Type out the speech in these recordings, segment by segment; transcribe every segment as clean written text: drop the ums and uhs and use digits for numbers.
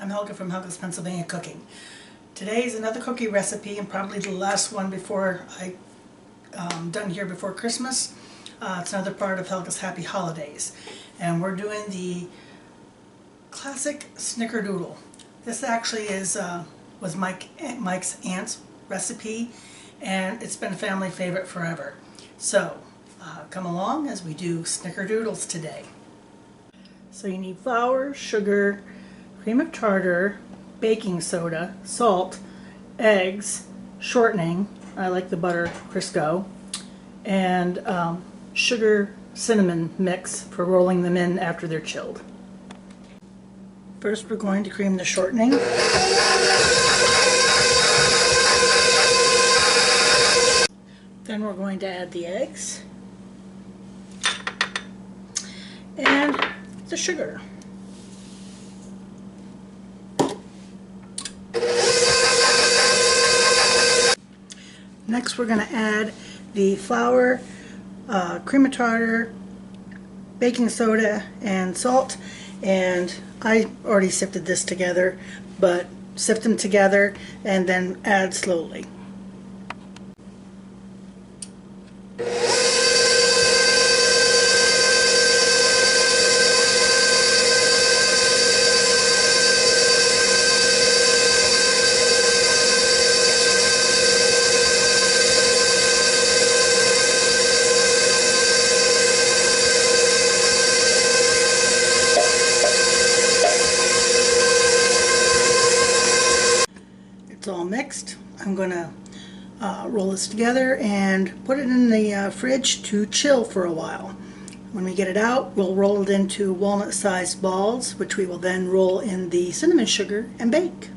I'm Helga from Helga's Pennsylvania Cooking. Today is another cookie recipe and probably the last one before I'm done here before Christmas. It's another part of Helga's Happy Holidays. And we're doing the classic Snickerdoodle. This actually was Mike's aunt's recipe, and it's been a family favorite forever. So come along as we do Snickerdoodles today. So you need flour, sugar, cream of tartar, baking soda, salt, eggs, shortening, I like the butter Crsico, and sugar cinnamon mix for rolling them in after they're chilled. First we're going to cream the shortening. Then we're going to add the eggs and the sugar. Next we're going to add the flour, cream of tartar, baking soda, and salt. And I already sifted this together, but sift them together and then add slowly. It's all mixed. I'm going to roll this together and put it in the fridge to chill for a while. When we get it out, we'll roll it into walnut-sized balls, which we will then roll in the cinnamon sugar and bake.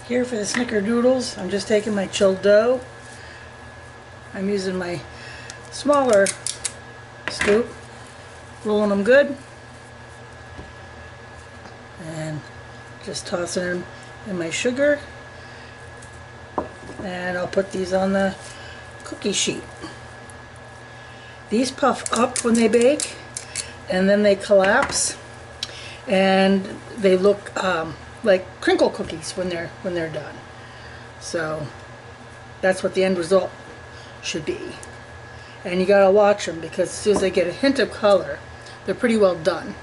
Here for the Snickerdoodles, I'm just taking my chilled dough. I'm using my smaller scoop, rolling them good, and just tossing them in my sugar, and I'll put these on the cookie sheet. These puff up when they bake, and then they collapse, and they look like crinkle cookies when they're done. So that's what the end result should be. And you gotta watch them, because as soon as they get a hint of color, they're pretty well done.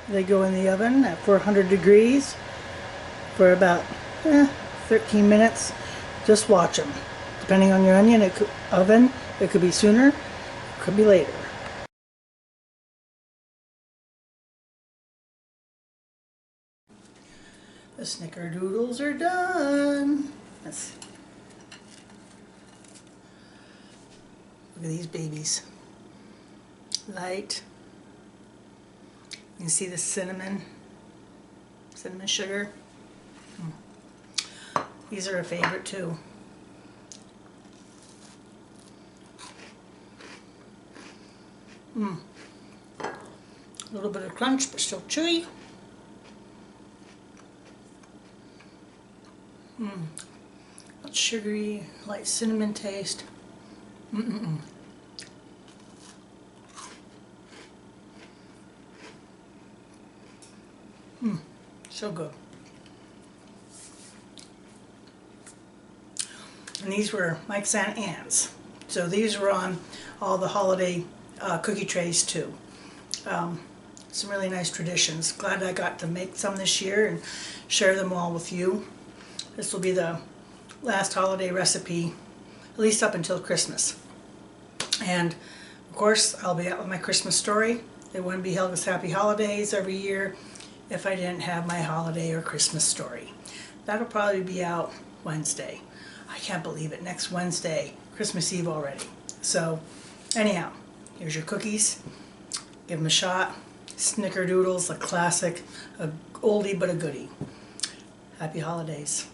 They go in the oven at 400 degrees for about 13 minutes. Just watch them. Depending on your oven, it could be sooner, it could be later. The Snickerdoodles are done. Look at these babies. Light. You can see the cinnamon sugar. These are a favorite too. A little bit of crunch, but still chewy. That's sugary, light cinnamon taste. So good. And these were Mike's aunt's. So these were on all the holiday cookie trays too. Some really nice traditions. Glad I got to make some this year and share them all with you. This will be the last holiday recipe, at least up until Christmas. And of course I'll be out with my Christmas story. It wouldn't be Helga's Happy Holidays every year if I didn't have my holiday or Christmas story. That'll probably be out Wednesday. I can't believe it, next Wednesday, Christmas Eve already. So anyhow, here's your cookies. Give them a shot. Snickerdoodles, a classic, a oldie but a goodie. Happy holidays.